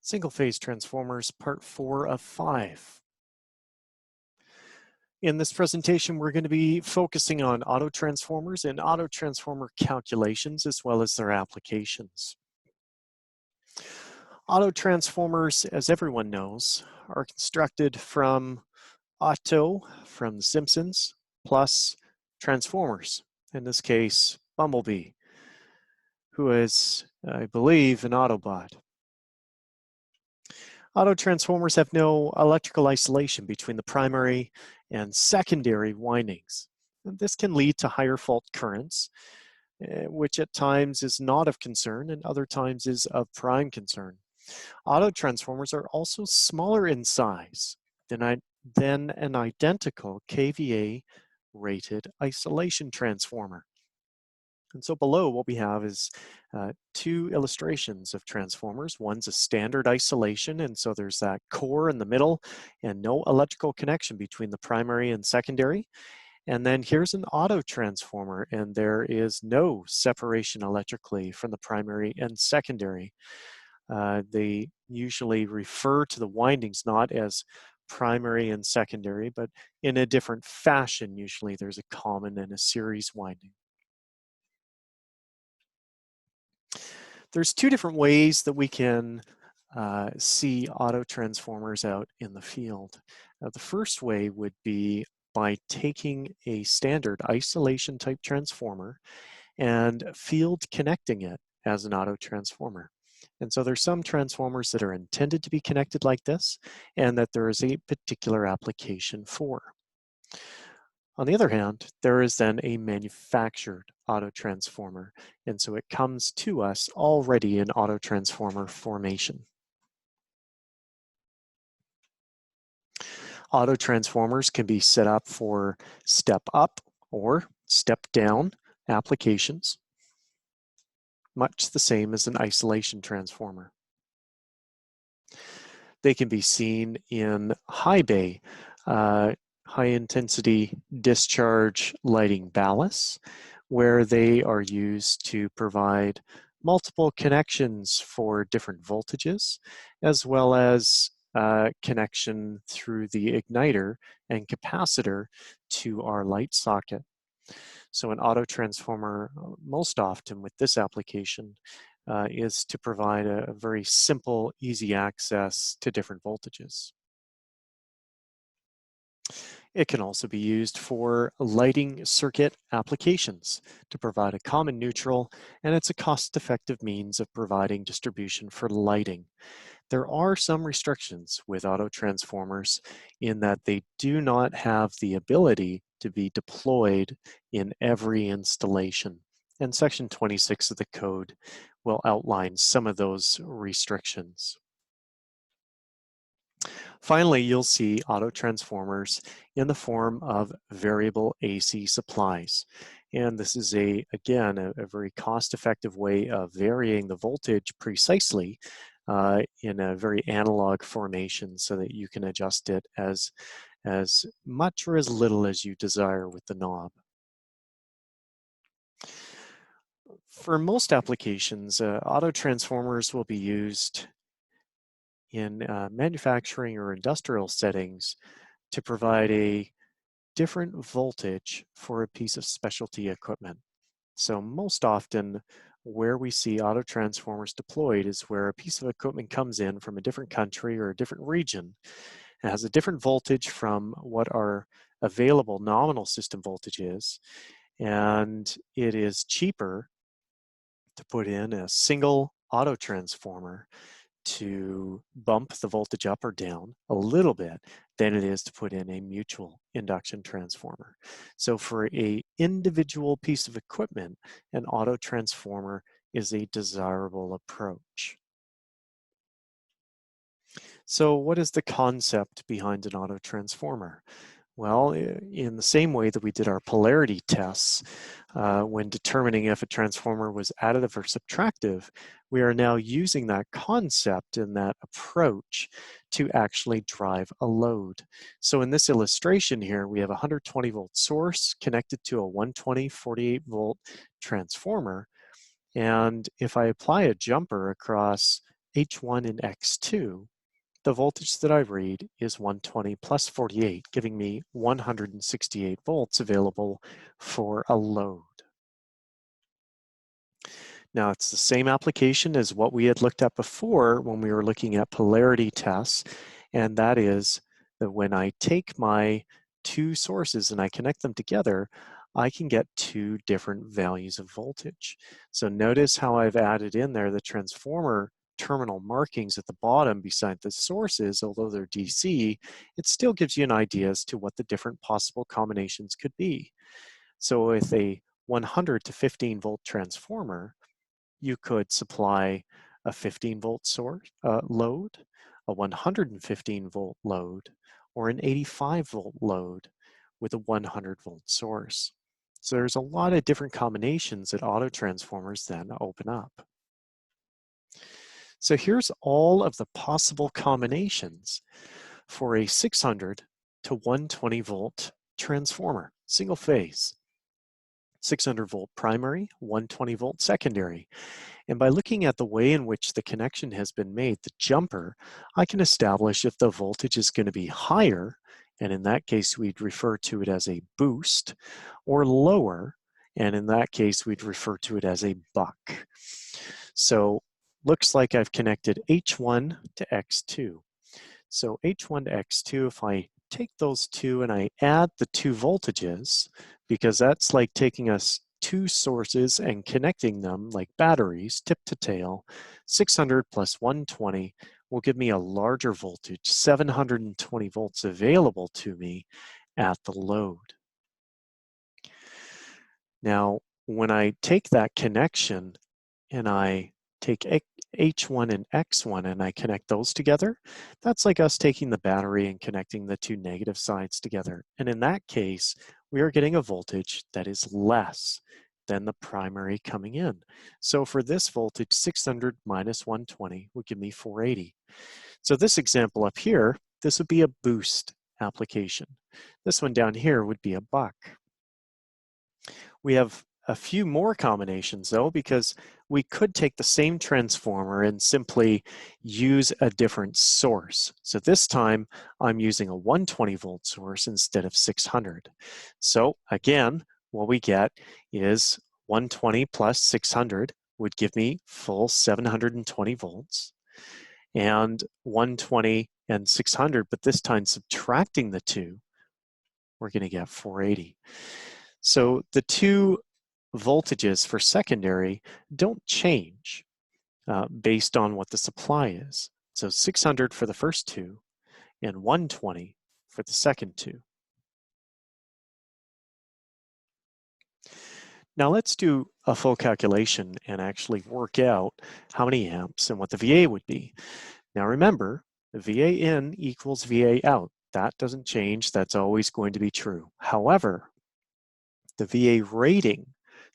Single-phase transformers, part 4 of 5. In this presentation, we're going to be focusing on autotransformers and autotransformer calculations, as well as their applications. Autotransformers, as everyone knows, are constructed from Otto, from The Simpsons, plus Transformers, in this case, Bumblebee, who is, I believe, an Autobot. Autotransformers have no electrical isolation between the primary and secondary windings. And this can lead to higher fault currents, which at times is not of concern and other times is of prime concern. Autotransformers are also smaller in size than an identical kVA rated isolation transformer. And so below, what we have is two illustrations of transformers. One's a standard isolation, and so there's that core in the middle and no electrical connection between the primary and secondary. And then here's an autotransformer, and there is no separation electrically from the primary and secondary. They usually refer to the windings not as primary and secondary, but in a different fashion. Usually there's a common and a series winding. There's two different ways that we can see autotransformers out in the field. The first way would be by taking a standard isolation type transformer and field connecting it as an autotransformer. And so there's some transformers that are intended to be connected like this and that there is a particular application for. On the other hand, there is then a manufactured autotransformer, and so it comes to us already in autotransformer formation. Autotransformers can be set up for step up or step down applications, much the same as an isolation transformer. They can be seen in high bay, high-intensity discharge lighting ballasts, where they are used to provide multiple connections for different voltages, as well as connection through the igniter and capacitor to our light socket. So an autotransformer, most often with this application, is to provide a very simple, easy access to different voltages. It can also be used for lighting circuit applications to provide a common neutral, and it's a cost-effective means of providing distribution for lighting. There are some restrictions with autotransformers in that they do not have the ability to be deployed in every installation. And Section 26 of the code will outline some of those restrictions. Finally, you'll see autotransformers in the form of variable AC supplies. And this is, again, a very cost-effective way of varying the voltage precisely in a very analog formation so that you can adjust it as much or as little as you desire with the knob. For most applications, autotransformers will be used in manufacturing or industrial settings to provide a different voltage for a piece of specialty equipment. So most often where we see autotransformers deployed is where a piece of equipment comes in from a different country or a different region. It has a different voltage from what our available nominal system voltage is, and it is cheaper to put in a single autotransformer to bump the voltage up or down a little bit than it is to put in a mutual induction transformer. So for an individual piece of equipment, an autotransformer is a desirable approach. So what is the concept behind an autotransformer? Well, in the same way that we did our polarity tests when determining if a transformer was additive or subtractive, we are now using that concept and that approach to actually drive a load. So in this illustration here, we have a 120 volt source connected to a 120 48 volt transformer. And if I apply a jumper across H1 and X2, the voltage that I read is 120 plus 48, giving me 168 volts available for a load. Now, it's the same application as what we had looked at before when we were looking at polarity tests, and that is that when I take my two sources and I connect them together, I can get two different values of voltage. So notice how I've added in there the transformer terminal markings at the bottom beside the sources. Although they're DC, it still gives you an idea as to what the different possible combinations could be. So with a 100 to 15 volt transformer, you could supply a 15 volt source load, a 115 volt load, or an 85 volt load with a 100 volt source. So there's a lot of different combinations that autotransformers then open up. So here's all of the possible combinations for a 600 to 120 volt transformer, single phase. 600 volt primary, 120 volt secondary. And by looking at the way in which the connection has been made, the jumper, I can establish if the voltage is going to be higher, and in that case we'd refer to it as a boost, or lower, and in that case we'd refer to it as a buck. So looks like I've connected H1 to X2. So H1 to X2, if I take those two and I add the two voltages, because that's like taking us two sources and connecting them like batteries, tip to tail, 600 plus 120 will give me a larger voltage, 720 volts available to me at the load. Now, when I take that connection and I take H1 and X1 and I connect those together, that's like us taking the battery and connecting the two negative sides together. And in that case, we are getting a voltage that is less than the primary coming in. So for this voltage, 600 minus 120 would give me 480. So this example up here, this would be a boost application. This one down here would be a buck. We have a few more combinations though, because we could take the same transformer and simply use a different source. So this time I'm using a 120 volt source instead of 600. So again, what we get is 120 plus 600 would give me full 720 volts, and 120 and 600, but this time subtracting the two, we're going to get 480. So the two voltages for secondary don't change based on what the supply is. So 600 for the first two and 120 for the second two. Now let's do a full calculation and actually work out how many amps and what the VA would be. Now remember, VA in equals VA out. That doesn't change. That's always going to be true. However, the VA rating,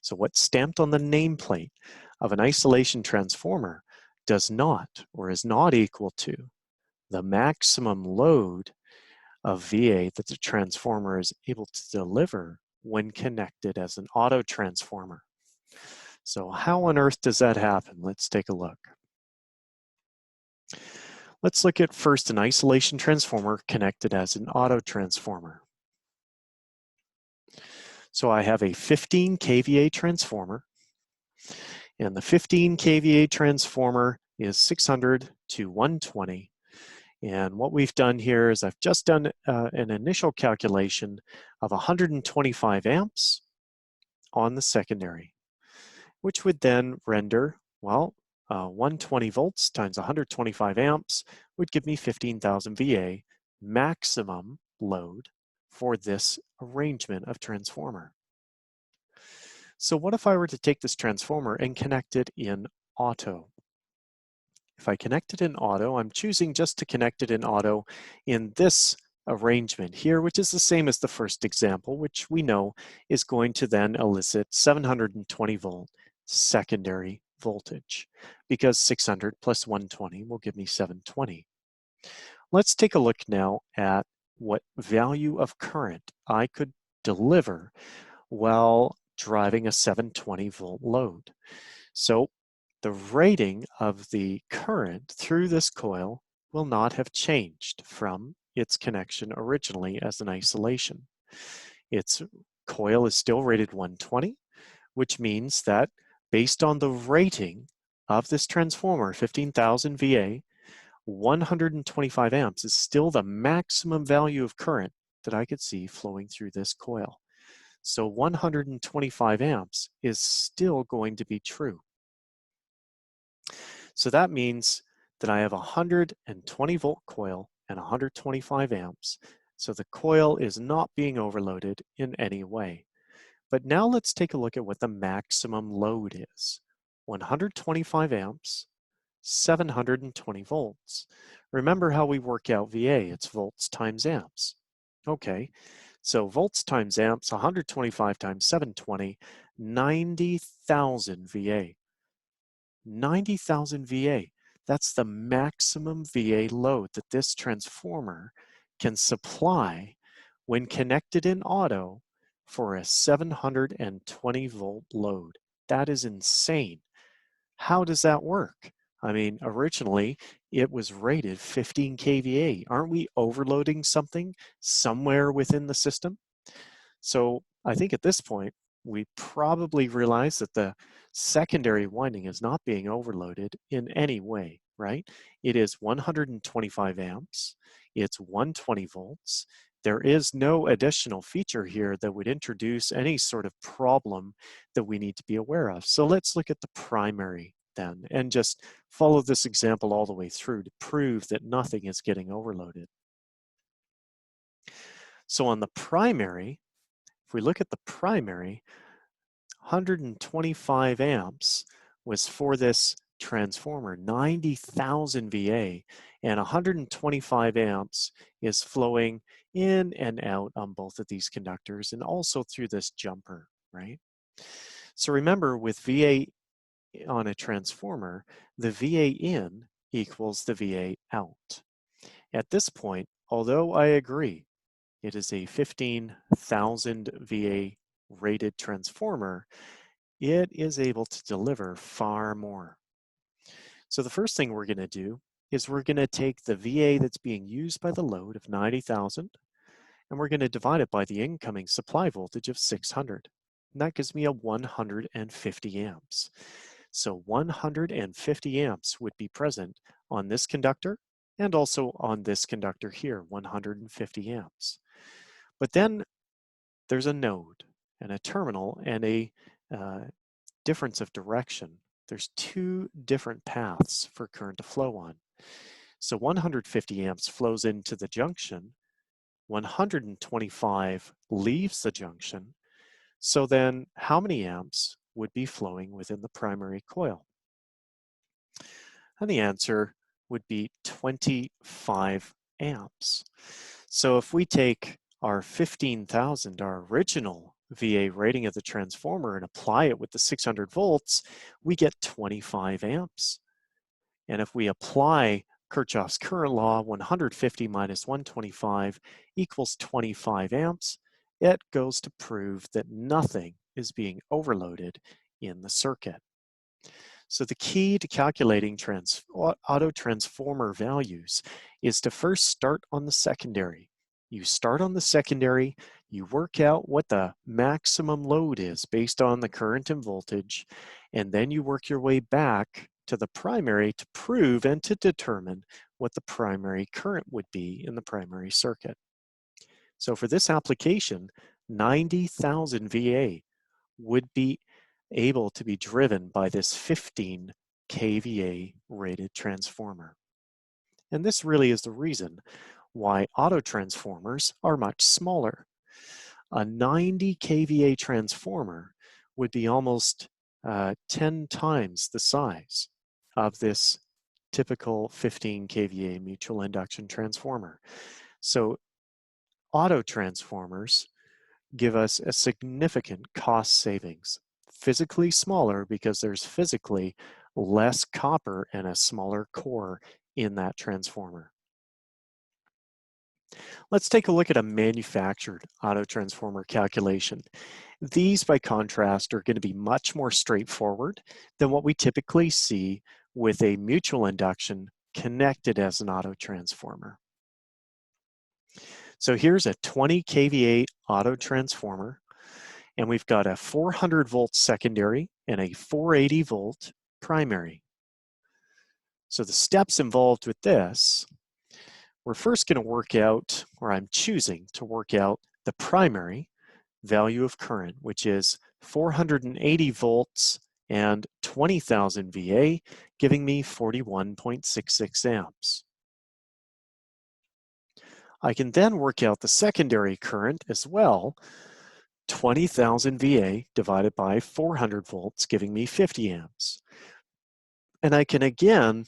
so what's stamped on the nameplate of an isolation transformer, does not or is not equal to the maximum load of VA that the transformer is able to deliver when connected as an autotransformer. So how on earth does that happen? Let's take a look. Let's look at first an isolation transformer connected as an autotransformer. So I have a 15 kVA transformer, and the 15 kVA transformer is 600 to 120. And what we've done here is I've just done an initial calculation of 125 amps on the secondary, which would then render, well, 120 volts times 125 amps would give me 15,000 VA maximum load for this arrangement of transformer. So what if I were to take this transformer and connect it in auto? If I connect it in auto, I'm choosing just to connect it in auto in this arrangement here, which is the same as the first example, which we know is going to then elicit 720 volt secondary voltage, because 600 plus 120 will give me 720. Let's take a look now at what value of current I could deliver while driving a 720 volt load. So the rating of the current through this coil will not have changed from its connection originally as an isolation. Its coil is still rated 120, which means that based on the rating of this transformer, 15,000 VA, 125 amps is still the maximum value of current that I could see flowing through this coil. So 125 amps is still going to be true. So that means that I have a 120 volt coil and 125 amps. So the coil is not being overloaded in any way. But now let's take a look at what the maximum load is. 125 amps, 720 volts. Remember how we work out VA, it's volts times amps. Okay, so volts times amps, 125 times 720, 90,000 VA. 90,000 VA. That's the maximum VA load that this transformer can supply when connected in auto for a 720 volt load. That is insane. How does that work? I mean, originally it was rated 15 kVA. Aren't we overloading something somewhere within the system? So I think at this point, we probably realize that the secondary winding is not being overloaded in any way, right? It is 125 amps, it's 120 volts. There is no additional feature here that would introduce any sort of problem that we need to be aware of. So let's look at the primary then and just follow this example all the way through to prove that nothing is getting overloaded. So on the primary, if we look at the primary, 125 amps was for this transformer, 90,000 VA, and 125 amps is flowing in and out on both of these conductors and also through this jumper, right? So remember, with VA on a transformer, the VA in equals the VA out. At this point, although I agree it is a 15,000 VA rated transformer, it is able to deliver far more. So the first thing we're going to do is we're going to take the VA that's being used by the load of 90,000 and we're going to divide it by the incoming supply voltage of 600. And that gives me a 150 amps. So 150 amps would be present on this conductor and also on this conductor here, 150 amps. But then there's a node and a terminal and a difference of direction. There's two different paths for current to flow on. So 150 amps flows into the junction, 125 leaves the junction. So then how many amps would be flowing within the primary coil? And the answer would be 25 amps. So if we take our 15,000, our original VA rating of the transformer, and apply it with the 600 volts, we get 25 amps. And if we apply Kirchhoff's current law, 150 minus 125 equals 25 amps, it goes to prove that nothing is being overloaded in the circuit. So the key to calculating autotransformer values is to first start on the secondary. You start on the secondary, you work out what the maximum load is based on the current and voltage, and then you work your way back to the primary to prove and to determine what the primary current would be in the primary circuit. So for this application, 90,000 VA would be able to be driven by this 15 kVA rated transformer. And this really is the reason why autotransformers are much smaller. A 90 kVA transformer would be almost 10 times the size of this typical 15 kVA mutual induction transformer. So autotransformers give us a significant cost savings. Physically smaller because there's physically less copper and a smaller core in that transformer. Let's take a look at a manufactured autotransformer calculation. These, by contrast, are going to be much more straightforward than what we typically see with a mutual induction connected as an autotransformer. So here's a 20 kVA autotransformer, and we've got a 400 volt secondary and a 480 volt primary. So the steps involved with this, we're first going to work out, or I'm choosing to work out, the primary value of current, which is 480 volts and 20,000 VA, giving me 41.66 amps. I can then work out the secondary current as well, 20,000 VA divided by 400 volts, giving me 50 amps. And I can again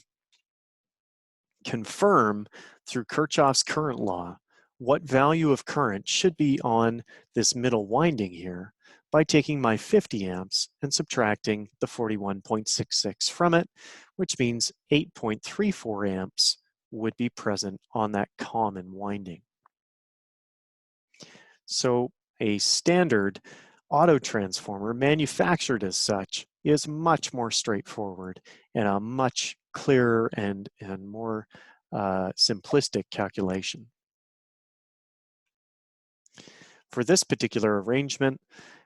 confirm through Kirchhoff's current law what value of current should be on this middle winding here by taking my 50 amps and subtracting the 41.66 from it, which means 8.34 amps would be present on that common winding. So a standard autotransformer manufactured as such is much more straightforward and a much clearer and more simplistic calculation. For this particular arrangement,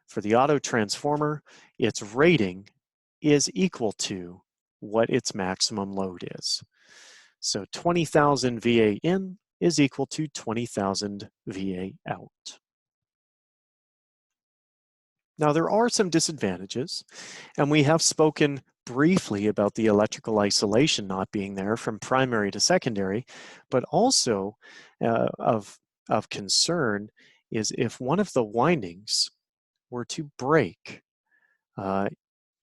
for the autotransformer, its rating is equal to what its maximum load is. So 20,000 VA in is equal to 20,000 VA out. Now, there are some disadvantages, and we have spoken briefly about the electrical isolation not being there from primary to secondary, but also of concern is if one of the windings were to break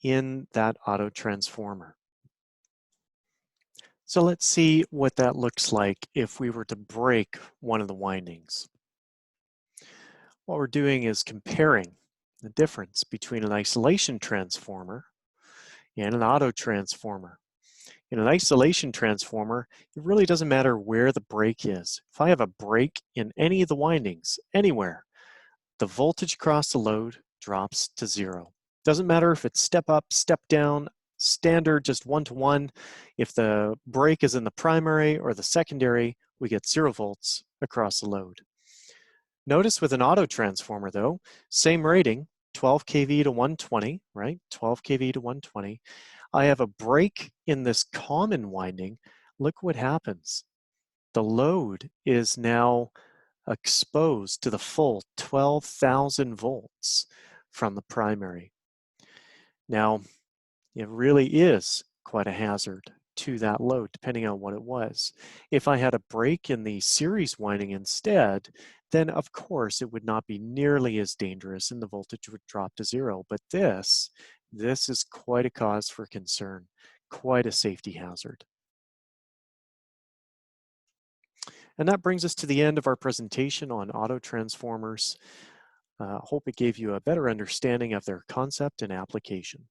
in that autotransformer. So let's see what that looks like if we were to break one of the windings. What we're doing is comparing the difference between an isolation transformer and an autotransformer. In an isolation transformer, it really doesn't matter where the break is. If I have a break in any of the windings, anywhere, the voltage across the load drops to 0. Doesn't matter if it's step up, step down, standard, just 1-to-1. If the break is in the primary or the secondary, we get 0 volts across the load. Notice with an autotransformer though, same rating, 12 kV to 120, right? 12 kV to 120. I have a break in this common winding. Look what happens. The load is now exposed to the full 12,000 volts from the primary. Now, it really is quite a hazard to that load, depending on what it was. If I had a break in the series winding instead, then of course it would not be nearly as dangerous and the voltage would drop to 0. But this is quite a cause for concern, quite a safety hazard. And that brings us to the end of our presentation on autotransformers. Hope it gave you a better understanding of their concept and application.